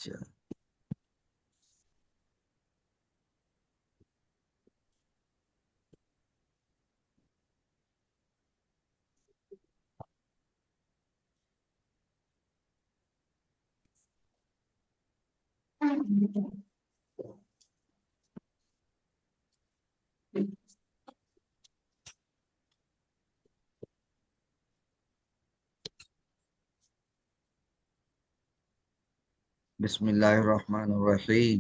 আচ্ছা, বিসমিল্লাহির রহমানির রহিম।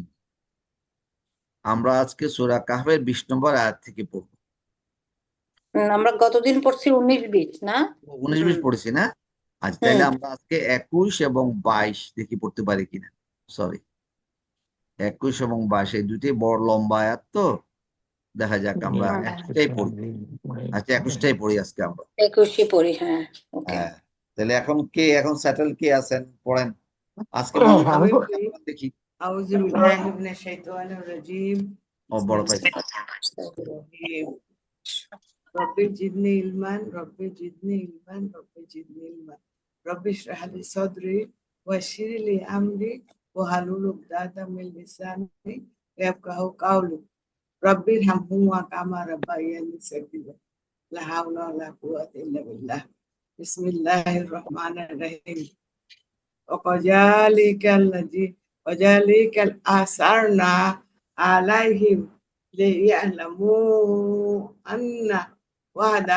আমরা আজকে সূরা কাহফের 20 নম্বর আয়াত থেকে পড়ব। আমরা গতদিন পড়ছি 19-20 না? 19-20 পড়েছি না? আজ তাহলে আমরা আজকে 21 এবং 22 দেখি পড়তে পারি কিনা। সরি, 21 এবং 22 এই দুইটাই বড় লম্বা আয়াত, তো দেখা যাক আমরা 21টাই পড়ি। আচ্ছা, 21টাই পড়ি আজকে আমরা। 21 পড়ি, হ্যাঁ। ওকে, হ্যাঁ, তাহলে এখন সেটেল কে আছেন, পড়েন আজকে। দেখি। আউযু বিল্লাহি মিনাশ শাইতানির রাজীম। ও বড় পাইছি। রব্বি জিদনি ইলমান, রব্বি জিদনি ইলমান, রব্বি জিদনি ইলমান। রব্বি ইশরাহ লি সাদরি ওয়াইসির লি আমরি ওয়াহলুল উকদাতাম মিন লিসানি ইয়াফকাহু কাওলি। রব্বি ইরহামহুমা কামা রাব্বায়ানি সাগীরা। লা হাওলা ওয়ালা কুওয়াতা ইল্লা বিল্লাহ। বিসমিল্লাহির রহমানির রহিম। وكذلك أثرنا عليهم ليعلموا أن وعد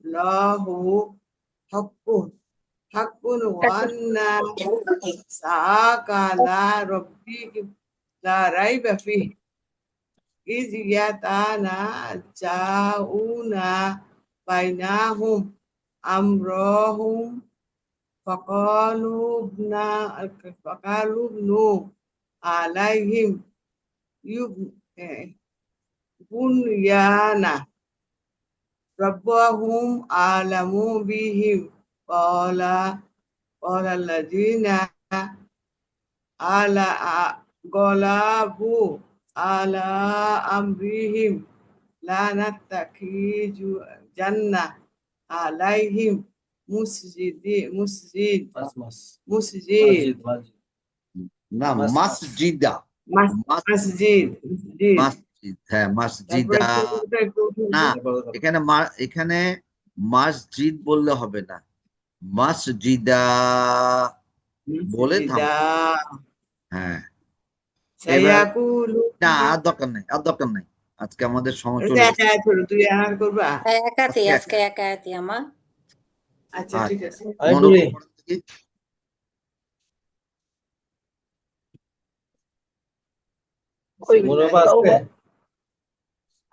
الله حق وأن الساعة لا ريب فيه إذ يتنازعون بينهم أمرهم فقالوا ابنوا عليهم بنيانا ربهم أعلم بهم قال الذين غلبوا على أمرهم لا نتخذن عليهم مسجد না, মসজিদা। মসজিদ মসজিদ, হ্যাঁ, মসজিদা না। এখানে মসজিদ বললে হবে না, মসজিদা বলে হ্যাঁ। না, আর দরকার নেই, আর দরকার নেই। আজকে আমাদের সময় চলে গেছে। তুই আর করবা আজকে একাতি আমার। আচ্ছা, ঠিক আছে।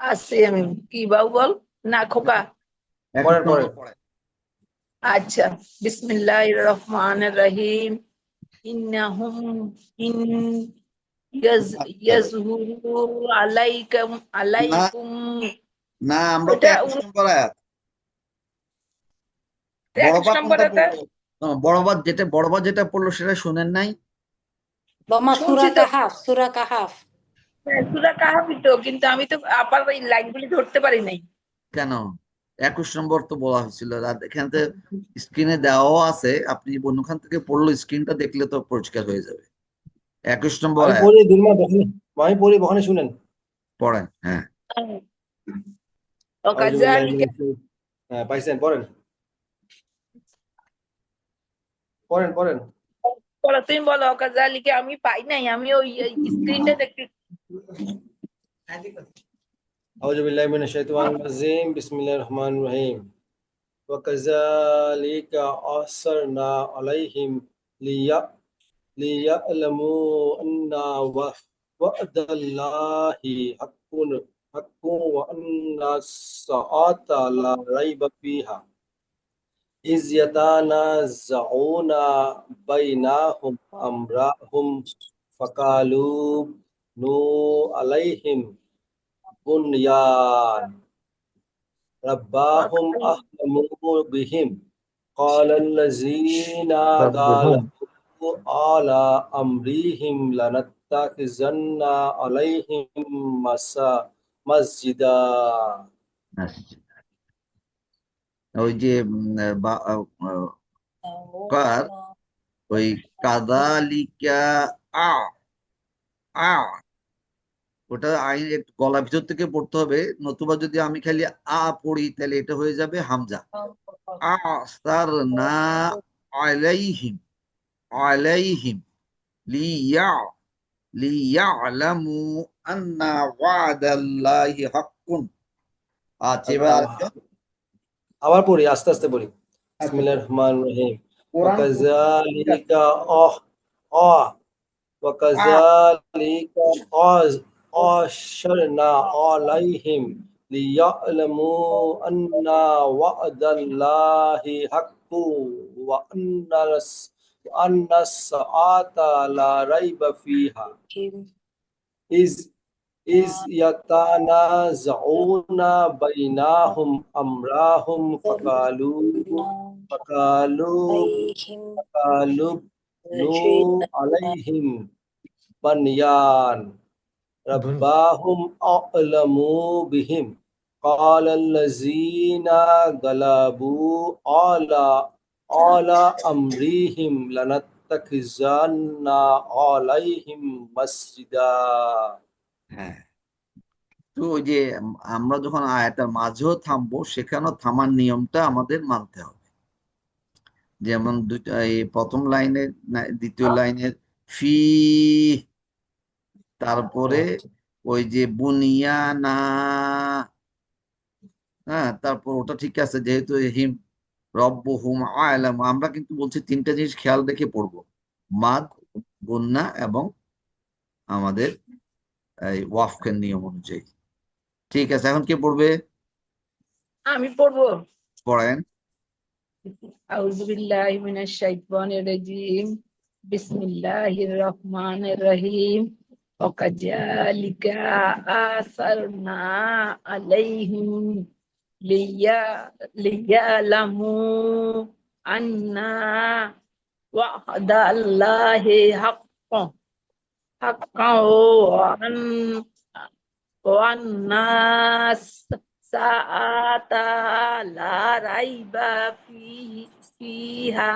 আসছি আমি। কি বাবু বল না খোকা? আচ্ছা, বিসমিল্লাহির রহমানির রহিম। ইন্নাহুম ইন ইয়াজহুরু আলাইকুম না, আমরা তো 21 নম্বর আয়াত। বড়বা যেটা পড়লো সেটা শুনেন নাই? সূরা কাহাফ। সূরা কাহাফই তো, কিন্তু আমি তো আপার এই লাইনগুলি ধরতে পারি নাই। কেন? 21 নম্বর তো বলা হয়েছিল। এখানে স্ক্রিনে দেওয়াও আছে, আপনি অন্যখান থেকে পড়লো, স্ক্রিনটা দেখলে তো পরিষ্কার হয়ে যাবে। 21 নম্বর আয়াত পড়ি, শুনেন, পড়েন। হ্যাঁ, পাইছেন? পড়েন। তুমি বলো কাযালিকা। আমি পাই নাই, আমি ওই স্ক্রিনটা দেখতে। আউযু বিল্লাহি মিনাশ শাইতানির রাজীম। বিসমিল্লাহির রহমানির রহিম। ওয়াকাযালিকা আরসালনা আলাইহিম লিয়া'লামু আন্না ওয়া'দাল্লাহি হাক্কুন ওয়া আন্না as-সাআতা লা রাইবা ফিহা ইয ইয়াতানাযাউনা বাইনাহুম আমরাহুম ফাকালু নু আলাইহিম bunyan rabbahum ahlamu bihim qala allazina galabu ala amrihim lanattakhizanna alaihim masjida। ওই যে ওই কাযালিকা আ আ ওটা আইন একটু গলা ভিতর থেকে পড়তে হবে, নতুবা যদি আমি খালি আ পড়ি তাহলে এটা হয়ে যাবে হামজা। আসারনা আলাইহিম আলাইহিম লিয়া লিয়ালামু আন্না ওয়াদাল্লাহি হাক্কুন। আচ্ছা, এবার আরেকজন। আবার পড়ি, আস্তে আস্তে পড়ি। আচ্ছা, বিসমিল্লাহির রহমানির রহিম। কোরআন ওয়াকাযালিকা আ আ ওয়াকাযালিকা আশরনা আলাইহিম লিয়ালামু আন্না ওয়াদাল্লাহি হাক্কু ওয়া আন্নাস সাআতা লা রাইবা ফিহা إذ يتنازعون بينهم أمرهم فقالوا بنوا عليهم بنيان ربهم أعلم بهم قال الذين غلبوا على أمرهم لنتخذن عليهم مسجدا. হ্যাঁ, তো ওই যে আমরা যখন আয়াতের মাঝেও থামবো, সেখানেও থামার নিয়মটা আমাদের মানতে হবে। যেমন দুইটা, এই প্রথম লাইনের দ্বিতীয় লাইনের ফি, তারপরে ওই যে বুনিয়ানা, হ্যাঁ, তারপর ওটা ঠিক আছে, যেহেতু হিম রব্বুহুম আ'লাম, আমরা কিন্তু বলছি তিনটা জিনিস খেয়াল রেখে পড়বো: মাদ, গুন্না এবং আমাদের এই ওয়াফকের নিয়ম অনুযায়ী। ঠিক আছে, এখন কে পড়বে? আমি পড়বো। পড়েন। আউযু বিল্লাহি মিনাশ শাইতানির রাজীম। বিসমিল্লাহির রহমানির রহিম। ওয়াকাযালিকা আসারনা আলাইহিম লিয়ালামু আন্না ওয়াদাল্লাহি হাক্কান ওয়ান্নাস সাআতা লা রাইবা ফিহা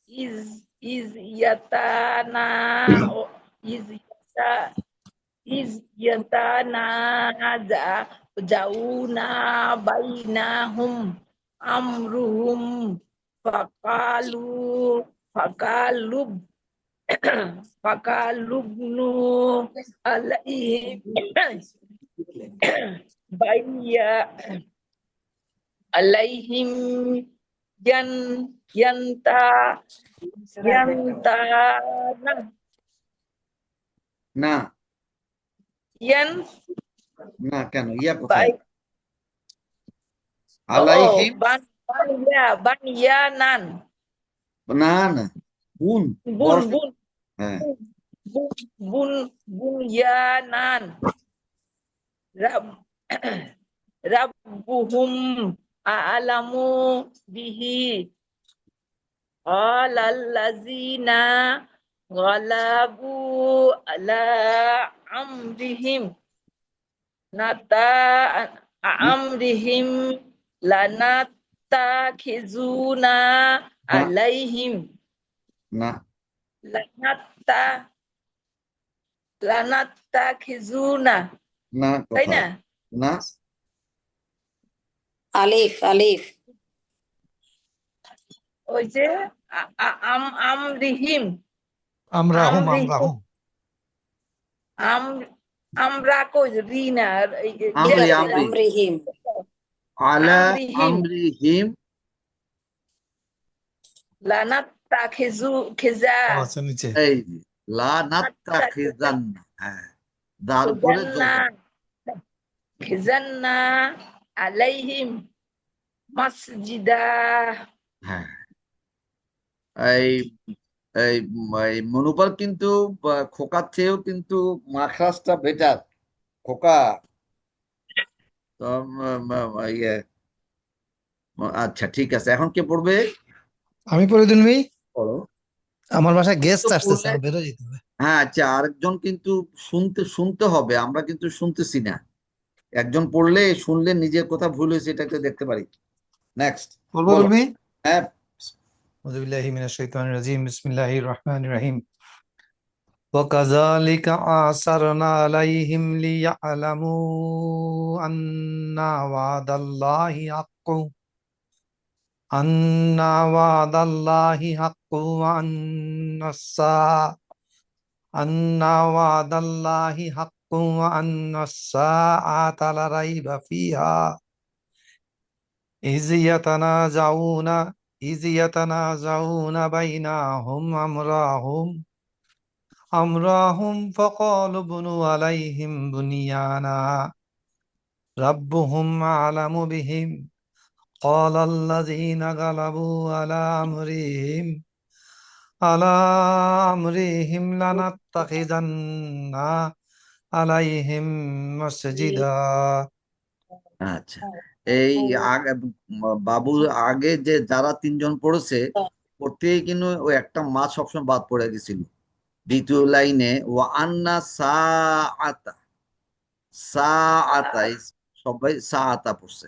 ইজ ইয়াতানা ইজ ইয়াতানা জাউনা বাইনাহুম আমরুহুম ফাকালু ফাকালুবনু আলাইহিম বাইয়া আলাইহিম ইয়ান্তা না ইয়ান না, কেন ইয়া বাই কোথায়? আলাইহিম, বানিয়ানান না না, বুন, বুন বড়, বুন হ্যাঁ, বুনয়ানান রাব্বুহুম আ'লামু বিহি আলাল্লাযিনা গলাবু আলা আমরিহিম নাতা আমরিহিম লানাত্তাখিজুনা আলাইহিম না লানাত্তাখিজুনা, না, তাই না? কোথায়? না, আলিফ আলিফ ওই যে আমরিহিম আমরাহুম আমরিহিম আমরা কই রিনা ঠিক আমরি আছে, আমরি আমরিহিম আলা আমরিহিম আমরিহিম, খিজা আছে নিচে। এই যে লা নাত্তাখিজান্না, হ্যাঁ, দার পরে জবর। খিজান্না আলাইহিম মাসজিদা। হ্যাঁ, এই এই এই মনোবল কিন্তু খোকার চেয়েও কিন্তু মাখরাজটা বেটার। খোকা তো ইয়ে, আচ্ছা ঠিক আছে, এখন কে পড়বে? আমি পড়ে দিন ভাই, পড়ো। আমার বাসায় গেস্ট তো আসতেছে, পড়লে, আমার বেরো যেতে হবে। হ্যাঁ, আচ্ছা, আরেকজন কিন্তু শুনতে শুনতে হবে, আমরা কিন্তু শুনতেছি না। একজন পড়লে শুনলে নিজের কথা ভুল হয়েছে, এটা একটু দেখতে পারি। নেক্সট বলবো বলো। তুমি? হ্যাঁ, أعوذ بالله من الشيطان الرجيم بسم الله الرحمن الرحيم وكذلك أعثرنا عليهم ليعلموا أن وعد الله حق أن وعد الله حق أن وعد الله حق وأن الساعة لا ريب فيها إذ يتنازعون بينهم أمرهم فقالوا بنوا عليهم بنيانا ربهم أعلم بهم قال الذين غلبوا على أمرهم لنتخذن عليهم مسجدا আচ্ছা, এই আগে বাবুর আগে যে যারা তিনজন পড়েছে প্রত্যেকেই কিন্তু ওই একটা মাছ সবসময় বাদ পড়ে গেছিল। দ্বিতীয় লাইনে ওয়া আন্না সাআতা সবাই সাআতা পড়ছে।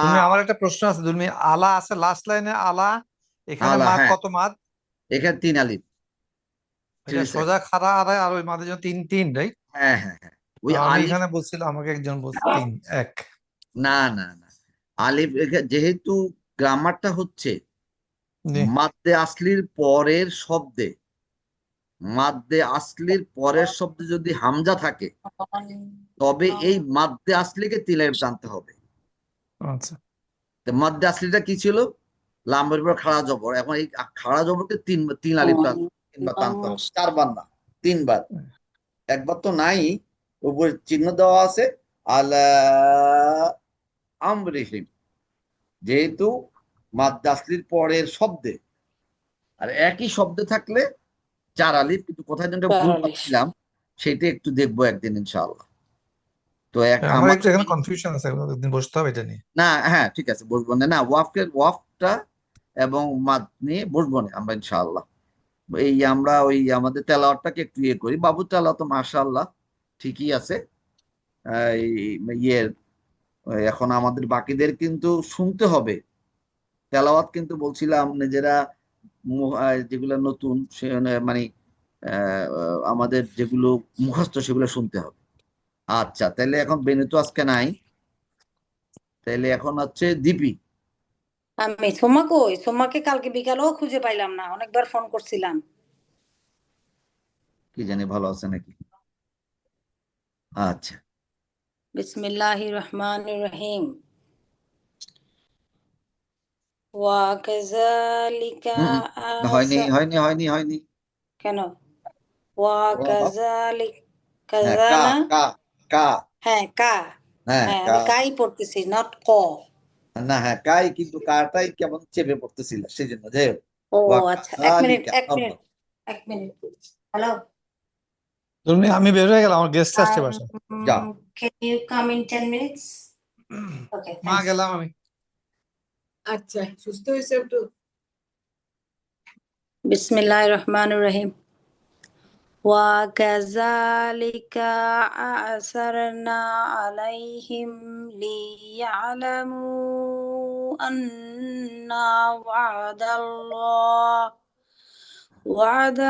তুমি আমার একটা প্রশ্ন আছে তুমি আলা আছে লাস্ট লাইনে আলা এখানে আলা, মাদ হ্যাঁ, কত মাদ এখানে 3 আলিফ, এটা 3 সোজা খাড়া আর ওই মাদের জন্য তিন তিন রাইট হ্যাঁ হ্যাঁ হ্যাঁ, ওই আমি আলিফ, এখানে বলছিলাম আমাকে একজন বলছে তিন এক না না না, আলিফ যেহেতু গ্রামারটা হচ্ছে জি মাদ্দে আসলির পরের শব্দে, মাদ্দে আসলির পরের শব্দে যদি হামজা থাকে তবে এই মাদ্দে আসলিকে 3 আলিফ টানতে হবে। আচ্ছা তো মাদ্দে আসলিটা কি ছিল? লামের উপর খাড়া জবর, এখন এই খাড়া জবরকে তিন আলিফ তিনবার টানতে হবে, 4 বার না, 3 বার। একবার তো নাই, উপরে চিহ্ন দেওয়া আছে আলা আমরিহিম, যেহেতু মাদ্দে আসলির পরের শব্দে, আর একই শব্দে থাকলে 4 আলিফ, কিন্তু কোথায় যেন ভুল পাচ্ছিলাম সেটা একটু দেখবো একদিন ইনশাআল্লাহ। তো আমার আমার একটু এখানে কনফিউশন আছে একদিন বসতে হবে এটা নিয়ে না, হ্যাঁ ঠিক আছে, বসবো না, না ওয়াফটা এবং মাদ নিয়ে বসবো না আমরা ইনশাআল্লাহ। এই আমরা ওই আমাদের তেলাওয়াতটাকে একটু ইয়ে করি। বাবু তেলাওয়াত তো মাশাআল্লাহ ঠিকই আছে। এই ইয়ের এখন আমাদের বাকিদের কিন্তু শুনতে হবে তেলাওয়াত, কিন্তু বলছিলাম নিজেরা যেগুলো নতুন মানে আমাদের যেগুলো মুখস্থ সেগুলো শুনতে হবে। আচ্ছা, তাহলে এখন বেনু তো আজকে নাই, তাহলে এখন হচ্ছে দীপি। আমি সোমাকে কালকে বিকালেও খুঁজে পাইলাম না, অনেকবার ফোন করছিলাম। কি জানি ভালো আছে নাকি। আচ্ছা, বিসমিল্লাহির রহমানির রহিম। ওয়াকাযালিকা হয়নি আরসা হয়নি হয়নি হয়নি। কেন? ওয়াফ, ওয়াকাযালিকা হ্যাঁ, কা না, কা কা, হ্যাঁ কা, হ্যাঁ হ্যাঁ কা, আমি কাই পড়তেছি, নট ক। না হ্যাঁ কাই, কিন্তু কাটাই কেমন চেপে পড়তেছিল সেই জন্য, যাই হোক। ও ওয়াকা আচ্ছা, এক মিনিট আলিকা, এক মিনিট এক মিনিট। হ্যালো, তুমি আমি বের হয়ে গেলাম আমার গেস্ট আসছে বাসায় যাও। can you come in 10 minutes? Okay, মা thanks. গেলাম আমি আচ্ছা, সুস্থ হয়েছে একটু? বিসমিল্লাহির রহমানির রহিম। وكذلك أعثرنا عليهم ليعلموا أن وعد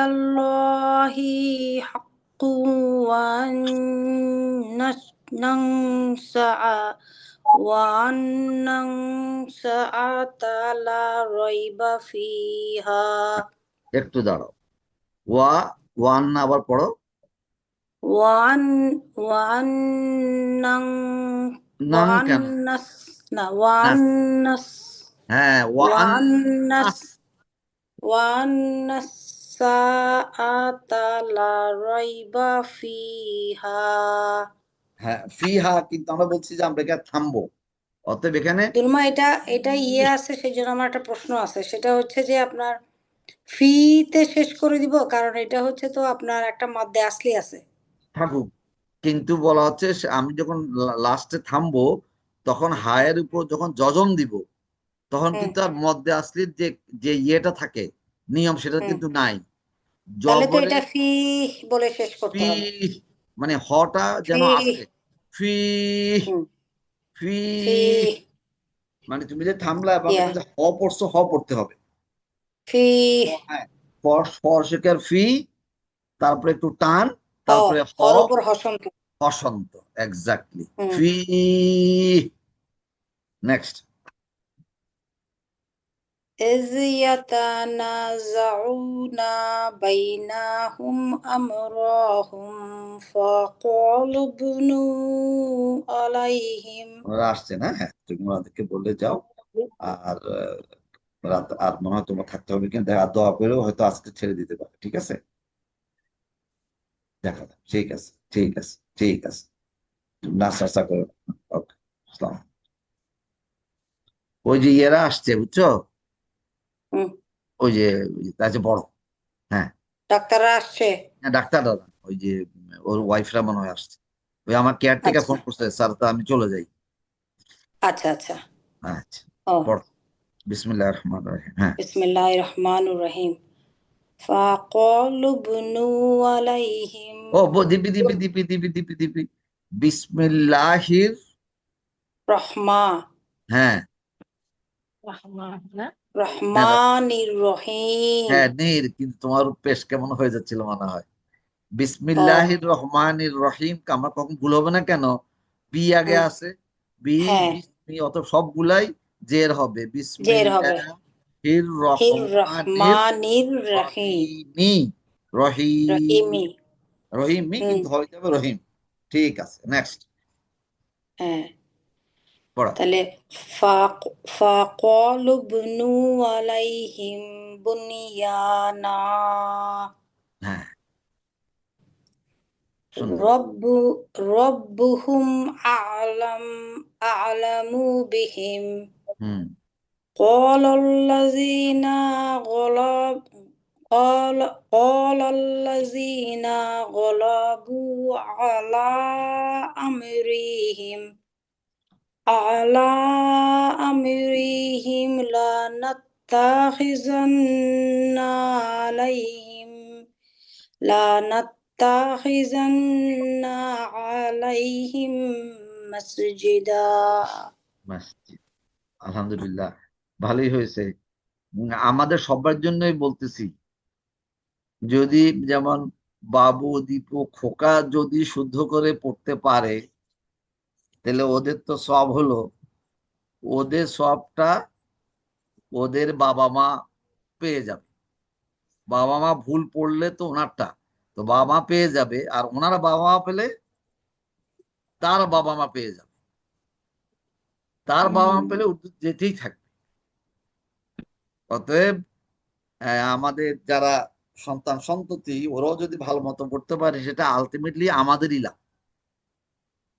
الله حق وأن الساعة لا ريب فيها। একটু দাঁড়াও, ওয়ান না আবার পড়ো। وأن নাং কেন? হ্যাঁ, وأن الساعة لا ريب فيها। হ্যাঁ ফিহা, কিন্তু আমরা বলছি যে আমরা এখানে থামবো, অতএব এখানে দুলমা এটা ইয়ে আছে, সেই জন্য আমার একটা প্রশ্ন আছে, সেটা হচ্ছে যে আপনার ফিতে শেষ করে দিব, কারণ এটা হচ্ছে তো আপনার একটা মধ্যে আসলি আছে। থাকুক, কিন্তু বলা হচ্ছে আমি যখন লাস্টে থামবো তখন হায়ের উপর যখন যজম দিব তখন কিন্তু আর মধ্যে আসলির যে যে ইয়েটা থাকে নিয়ম সেটা কিন্তু নাই। তাহলে তো জবরে এটা ফি বলে শেষ করতে ফি, হবে। মানে হটা যেন ফি আসে, ফি হুম, ফি, ফি মানে তুমি যে থামলা এবং ইয়া হ পড়ছো, হ পড়তে হবে। ফি হ্যাঁ, ফরশেকের ফি, তারপরে একটু টান, হ তারপরে হর উপর হসন্ত। হসন্ত, এক্স্যাক্টলি হুম। ফি। নেক্সট। إذ يتنازعون بينهم أمرهم فقالوا ابنوا عليهم ওরা আসছে না? হ্যাঁ, তুমি ওদেরকে বলে যাও। আর রাত আর মনে হয় তোমার থাকতে হবে, কিন্তু আর দোয়া করেও হয়তো আজকে ছেড়ে দিতে পারে। ঠিক আছে, দেখা যাক। ঠিক আছে, ঠিক আছে, ঠিক আছে। নাস্তা করো। ওকে, আসসালাম। ওই যে ইয়েরা আসছে, বুঝছো? হুম। ওই যে তার যে বড়, হ্যাঁ, ডাক্তাররা আসছে? হ্যাঁ, ডাক্তার দাদা, ওই যে ওর ওয়াইফরা মনে হয় আসছে। ওই আমার কেয়ার থেকে আচ্ছা ফোন করছে, স্যার তা আমি চলে যাই। আচ্ছা আচ্ছা। আচ্ছা, ও পড়ো। বিসমিল্লাহির রহমানির রহিম। হ্যাঁ, বিসমিল্লাহির রহমানির রহিম। فقالوا ابنوا عليهم দিবি দিবি দিবি দিবি দিবি দিবি বিসমিল্লাহির। রহমা হ্যাঁ, হ্যাঁ, রহমানির রহিম। হ্যাঁ, নীর, কিন্তু তোমার পেশ কেমন হয়ে যাচ্ছিল মনে হয়। ও বিসমিল্লাহির রহমানির রহিম, আমার কখন ভুল হবে না কেন? বি আগে হুম, আছে, বি হ্যাঁ বিসমি, অত সবগুলাই জের হবে। জের হবে। বিসমিল্লাহির হির রহমানির রহমানির রহিম। রহিমি, রহিম, রহিমি। রহিমি, হুম। কিন্তু হয়ে যাবে রহিম। ঠিক আছে, নেক্সট হ্যাঁ, পড়া। তাহলে ফাকালু বনু আলাইহিম বুনিয়ানা হ্যাঁ, সুন্দর। রব্বু রব্বুহুম আ'লামু বিহিম হুম, قال الذين غلب قال قال الذين غلبوا أمرهم على أمرهم لنتخذن عليهم مسجدا. মাসজিদ, আলহামদুলিল্লাহ, ভালোই হয়েছে। আমাদের সবার জন্যই বলতেছি, যদি যেমন বাবু, দীপু, খোকা যদি শুদ্ধ করে পড়তে পারে, তাহলে ওদের তো সব হলো, ওদের সবটা ওদের বাবা মা পেয়ে যাবে। বাবা মা ভুল পড়লে তো ওনারটা, তো বাবা মা পেয়ে যাবে, আর ওনারা বাবা মা পেলে তার বাবা মা পেয়ে যাবে, তার বাবা মা পেলে উর্দু যেতেই থাকবে। অতএব আমাদের যারা সন্তান সন্ততি, ওরাও যদি ভালো মতো পড়তে পারে, সেটা আলটিমেটলি আমাদেরই লাভ,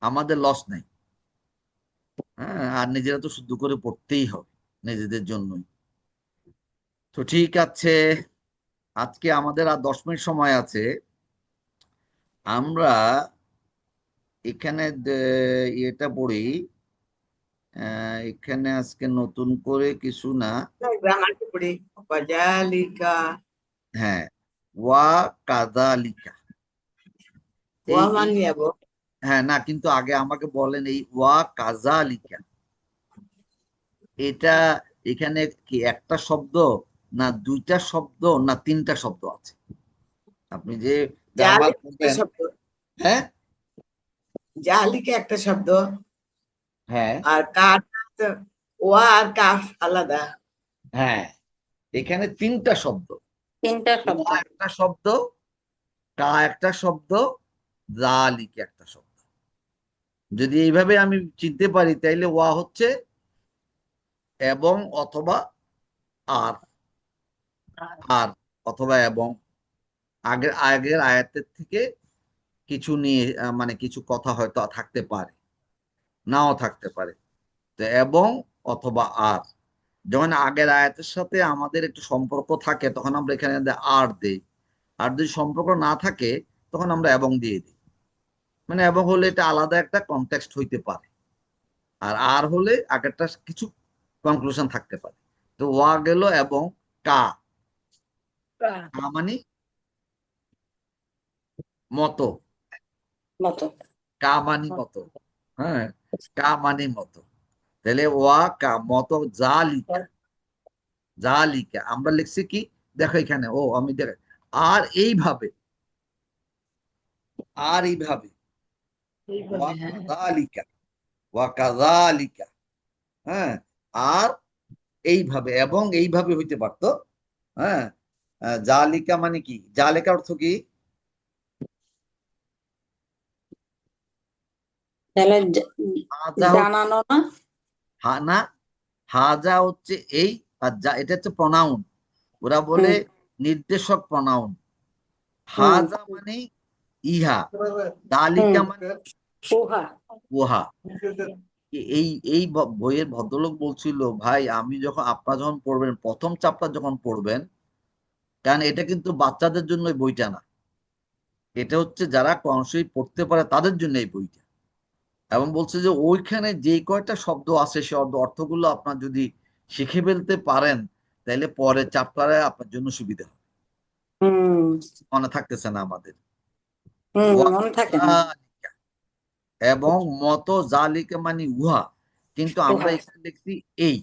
আমাদের লস নেই। হ্যাঁ, আর নিজেরা তো শুদ্ধ করে পড়তেই হবে, নিজেদের জন্যই। তো ঠিক আছে, আজকে আমাদের আর 10 মিনিট সময় আছে। আমরা এখানে ইয়েটা পড়ি। এখানে আজকে নতুন করে কিছু না। গ্রামারটা পড়ি। ওয়াজালিকা, হ্যাঁ, ওয়া কাযালিকা। ওয়া মান নিয়াব। হ্যাঁ, না, কিন্তু আগে আমাকে বলেন, এই ওয়া কাযালিকা, এটা এখানে কি একটা শব্দ, না দুইটা শব্দ, না তিনটা শব্দ আছে? আপনি যে গ্রামার জালিকা একটা পড়বেন। শব্দ, হ্যাঁ, জালিকা একটা শব্দ, হ্যাঁ, আর কাফ, ওয়া আর কাফ আলাদা। হ্যাঁ, এখানে তিনটা শব্দ। তিনটা শব্দ। ওয়া একটা শব্দ, কা একটা শব্দ, জালিকা একটা শব্দ। যদি এইভাবে আমি চিনতে পারি, তাইলে ওয়া হচ্ছে এবং অথবা আর, আর অথবা এবং, আগের আগের আয়াতের থেকে কিছু নিয়ে মানে কিছু কথা হয়তো থাকতে পারে, নাও থাকতে পারে। তো এবং অথবা আর, যখন আগের আয়াতের সাথে আমাদের একটু সম্পর্ক থাকে, তখন আমরা এখানে আর দেই। আর যদি সম্পর্ক না থাকে, তখন আমরা এবং দিয়ে দিই। মানে এবং হলে এটা আলাদা একটা কনটেক্সট হইতে পারে, আর হলে আগেরটা কিছু কনক্লুশন থাকতে পারে। তো ওয়া গেল এবং কা, কা মানে মতো, মতো। কা মানি মতো। হ্যাঁ, কা মানি মতো। তাহলে ওয়া কা মতো, জালিকা, জালিকা আমরা লিখছি কি, দেখো এখানে, আমি দেখ, আর এইভাবে, আর এইভাবে, এইভাবে, হ্যাঁ। ওয়াকাযালিকা, ওয়াকাযালিকা, হ্যাঁ, আর এইভাবে, এবং এইভাবে হইতে পারতো, হ্যাঁ। জালিকা মানে কি, জালিকা অর্থ কি? তাহলে হাজা জানানো না। না, হাজা হচ্ছে এই, আর এটা হচ্ছে প্রনাউন, ওরা বলে নির্দেশক প্রনাউন। হাজা মানে ইহা, জালিকা মানে উহা। উহা। এই এই বইয়ের ভদ্রলোক বলছিল, ভাই আমি যখন, আপনারা যখন পড়বেন, প্রথম চ্যাপ্টার যখন পড়বেন, কারণ এটা কিন্তু বাচ্চাদের জন্য এই বইটা না, এটা হচ্ছে যারা কনসই পড়তে পারে তাদের জন্য এই বইটা। এবং বলছে যে ওইখানে যে কয়টা শব্দ আছে সে অর্থগুলো আপনার যদি শিখে ফেলতে পারেন, তাহলে পরে চ্যাপ্টারে আপনার জন্য সুবিধা হবে। হম মনে থাকতেছে না আমাদের। মনে থাকে না। ওয়াকাযালিকা, এবং মত জালিকা মানে উহা, কিন্তু আমরা উহা। এখানে দেখছি এই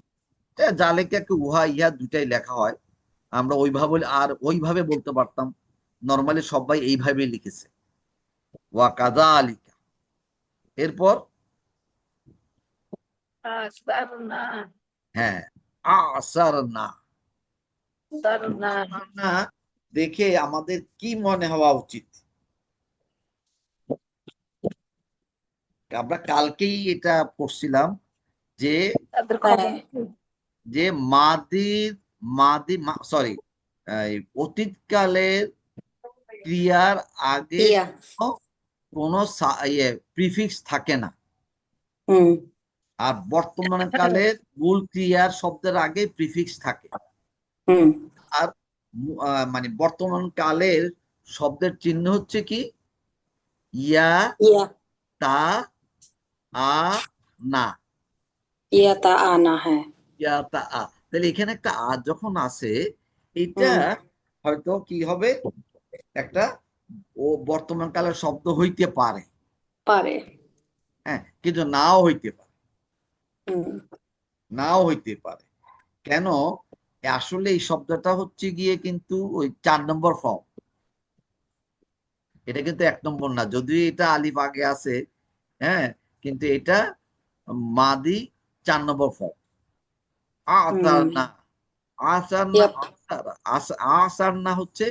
জালিকাকে উহা ইহা দুটাই লেখা হয়, আমরা ওইভাবে আর ওইভাবে বলতে পারতাম, নর্মালি সবাই এইভাবে লিখেছে ওয়াকাযালিকা। এরপর আসারনা, হ্যাঁ, আসার না, সারনা। না দেখে আমাদের কি মনে হওয়া উচিত? আমরা কালকেই এটা পড়ছিলাম যে, তাদের খবর যে মাদির, সরি, অতীতকালের ক্রিয়ার আগে ইয়া। কোনো প্রিফিক্স থাকে না, হুম আর বর্তমান কালের মূল ক্রিয়ার শব্দের আগে প্রিফিক্স থাকে। হুম আর মানে বর্তমান কালের শব্দের চিহ্ন হচ্ছে কি, ইয়া, ইয়া। তা, আ, না, ইয়া তা আনা, হ্যাঁ। ইয়া, তা, আ। তাহলে এখানে একটা আ যখন আছে, এটা হুম হয়তো কি হবে, একটা বর্তমান কালের শব্দ হইতে পারে, পারে। হ্যাঁ, কিন্তু নাও হইতে পারে, হুম নাও হইতে পারে। কেন? আসলে এই শব্দটা হচ্ছে গিয়ে কিন্তু ওই 4 নম্বর ফর্ম, এটা কিন্তু 1 নম্বর না, যদিও এটা আলিফ আগে আছে, হ্যাঁ, কিন্তু এটা মাদি 4 নম্বর ফর্ম। আসার হুম না, আসার না, ইয়াপ। আসার না হচ্ছে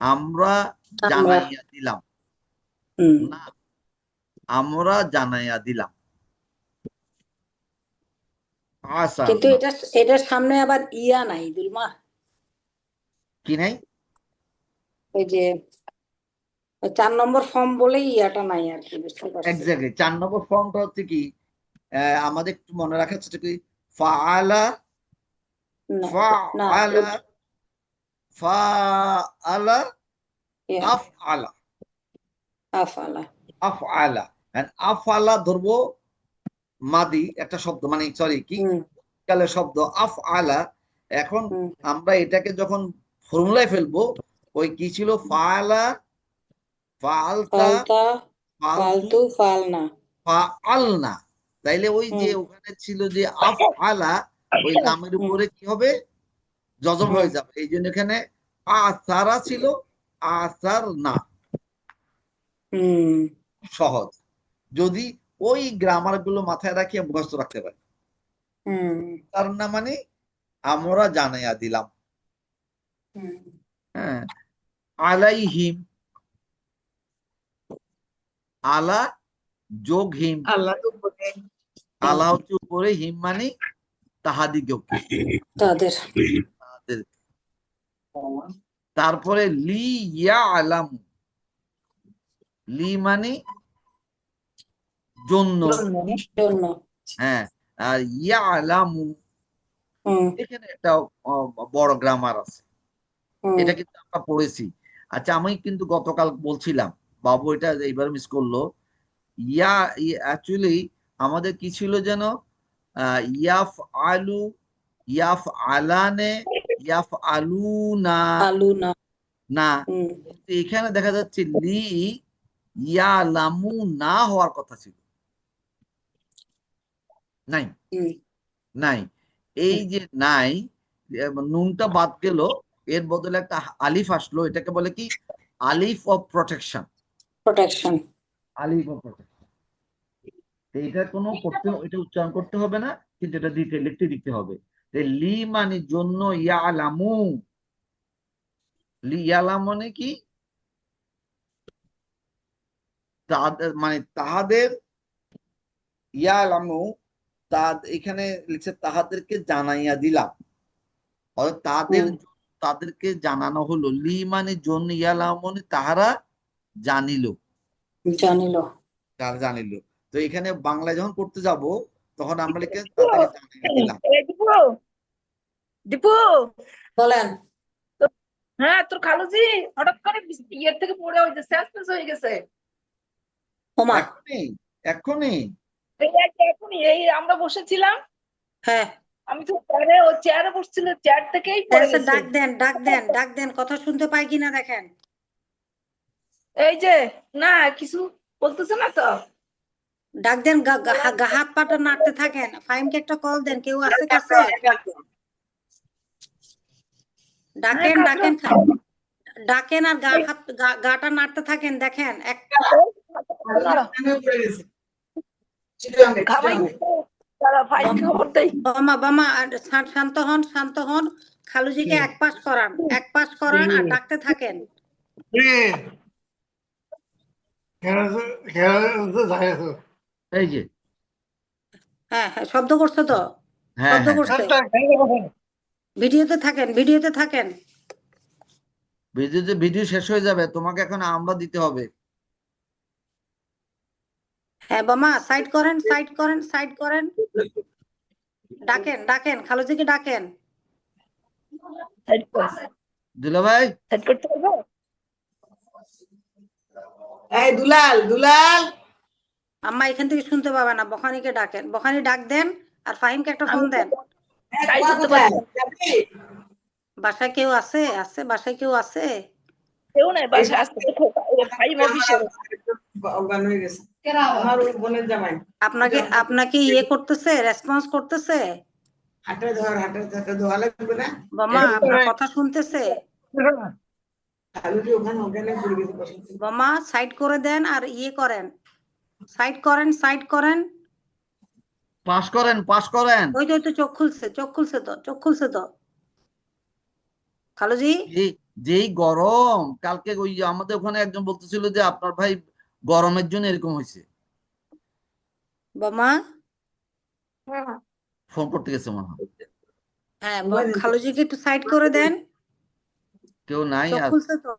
আমরা আমরা। জানাইয়া দিলাম, হুম না, আমরা জানাইয়া দিলাম, আসার কিন্তু না। এটার সামনে আবার ইয়া নাই দুলমা। কি নাই? ওই যে 4 নম্বর ফর্ম বলেই ইয়াটা নাই আর কি, বুঝতে পারছি। এক্স্যাক্টলি, 4 নম্বর ফর্মটা হচ্ছে কি, আমাদের একটু মনে রাখার চেষ্টা করি, ফাআলা, না না ফাআলা, ফাআলা, ইয়া আফআলা, আফালা। আফআলা। আফআলা ধরবো মাদি একটা শব্দ, মানে সরি কি, হুম কালের শব্দ আফআলা। এখন হুম আমরা এটাকে যখন ফর্মুলায় ফেলবো, ওই কি ছিল, ফাআলা, ফাআলতা, ফালতা, ফালতু, ফালতু, ফালনা। ফাআলনা। তাইলে ওই যে হুম ওখানে ছিল যে আফআলা, ওই লামের হুম উপরে কি হবে, জজম হুম হয়ে যাবে, এই জন্য এখানে আসারা ছিল, আসার না। হুম সহজ, যদি ওই গ্রামার গুলো মাথায় রাখিয়ে মুখস্থ রাখতে পারি। হুম তার না মানে আমরা জানাইয়া দিলাম, হুম হ্যাঁ, আলাইহিম, আলা যোগ হিম, আল্লাহ উপরে আলা হচ্ছে উপরে, হিম মানে তাহাদিগকে, তাদের। তাদের। তারপরে লি ইয়া আলাম, লি মানে জন্য, জন্য। হ্যাঁ, আর ইয়া আলামু, হুম এখানে একটা বড় গ্রামার আছে, হুম এটা কিন্তু আমরা পড়েছি। আচ্ছা, আমি কিন্তু গতকাল বলছিলাম, বাবু এটা এইবার মিস করলো, ইয়া, অ্যাকচুয়ালি আমাদের কি ছিল যেন, ইয়াফ আলু, ইয়াফ আলানে, ইয়াফ আলুনা, আলু না। না, হুম কিন্তু এখানে দেখা যাচ্ছে লি ইয়া লামু না হওয়ার কথা ছিল, নাই, হুম নাই, এই যে নাই, নুনটা বাদ গেল, এর বদলে একটা আলিফ আসলো, এটাকে বলে কি? আলিফ of protection. Protection. Alif of protection. এটা কোনো এটা উচ্চারণ করতে হবে না, কিন্তু এটা লিখতে দিতে হবে। লি মানে জন্য, ইয়ালামু, লি ইয়ালাম মানে কি? তাদের মানে তাহাদের, ইয়ালামু, এখানে লিখছে তাহাদেরকে জানাইয়া দিলাম, অর্থাৎ তাদেরকে জানানো হলো। লি মানে জন্য, ইয়ালাম মানে তাহারা জানিল, জানিল। তারা জানিল। তো এখানে বাংলায় যখন করতে যাব তখন আমরা লিখে তাদেরকে জানাইয়া দিলাম। এই দীপু, দীপু, বলেন। হ্যাঁ তোর খালুজি হঠাৎ করে ইয়ের থেকে পড়ে ওই যে শেষ হয়ে গেছে। ওমা। এখনই এখনই এখনই এই আমরা বসেছিলাম, হ্যাঁ, আমি তো চেয়ারে বসছিল, চেয়ার থেকেই পড়ে আচ্ছা, গেছে। ডাক দেন, ডাক দেন, ডাক দেন, কথা শুনতে পাই কিনা দেখেন। এই যে না কিছু বলতেছে না তো। ডাক দেন, হাত পাটা নাড়তে থাকেন। ফাহিমকে একটা কল দেন, কেউ আছে কাছে? ডাকেন, ডাকেন, ডাকেন, আর গাটা নাড়তে থাকেন, দেখেন। বামা বামা শান্ত হন, শান্ত হন। খালুজিকে এক পাশ করান, এক পাশ করান, আর ডাকতে থাকেন। এই যে, হ্যাঁ হ্যাঁ, শব্দ করছে তো, হ্যাঁ শব্দ হ্যাঁ, করছে। ভিডিওতে থাকেন, ভিডিওতে থাকেন। ভিডিও শেষ হয়ে যাবে, তোমাকে এখন আমরা দিতে হবে। হ্যাঁ বামা, সাইড করেন, সাইড করেন, সাইড করেন। ডাকেন, ডাকেন, খালুজিকে ডাকেন। দুলা ভাই, করতে পারবো? এই দুলাল, দুলাল, আম্মা এখান থেকে শুনতে পাবে না, বখানিকে ডাকেন, বখানি ডাক দেন, আর ফাহিমকে একটা ফোন দেন। কোথায় যাবি? বাসায় কেউ আছে? আছে, বাসায় কেউ আছে? কেউ নাই বাসায়, আসতে ভাই অফিসে। অজ্ঞান হয়ে গেছে আমার ওই বোনের জামাই। আপনাকে আপনাকে ইয়ে করতেছে, রেসপন্স করতেছে? হাটে ধর, হাটে হাটে ধোয়া লাগবে না? বামা আপনার কথা শুনতেছে? খালুজি ওখানে অজ্ঞানে পড়ে গেছে বসে। বামা সাইড করে দেন, আর ইয়ে করেন, সাইড করেন, সাইড করেন। পাস করেন, পাস করেন। ওই তো চোখ খুলছে, চোখ খুলছে তো, চোখ খুলছে তো খালুজি। যেই গরম, কালকে ওই যে আমাদের ওখানে একজন বলতেছিল যে আপনার ভাই গরমের জন্য এরকম হয়েছে। বামা ফোন করতে গেছে মনে হয়। হ্যাঁ, খালুজিকে একটু সাইড করে দেন, কেউ নাই চোখ আর। খুলছে তো।